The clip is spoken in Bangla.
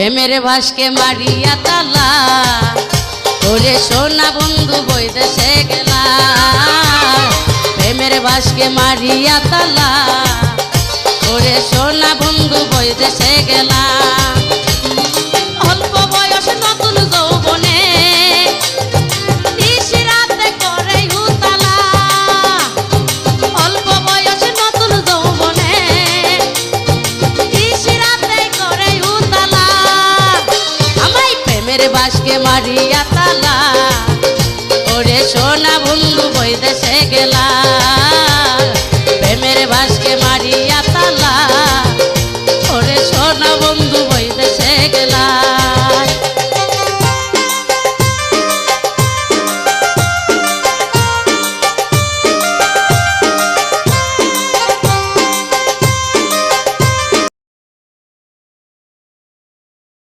প্রেমের ভাসকে মারিয়া তালা ওরে সোনা বন্ধু বৈদেশে গেলা প্রেমের ভাসকে মারিয়া তালা ওরে সোনা বন্ধু বৈদেশে গেলা অল্প বয়স নতুন যৌবনে নিশিরাতে করে উতালা অল্প বয়স নতুন যৌবনে নিশিরাতে করে উতালা আমায় প্রেমের বাসকে মারিয়া তালা ওরে সোনা বন্ধু বৈদেশে গেলা।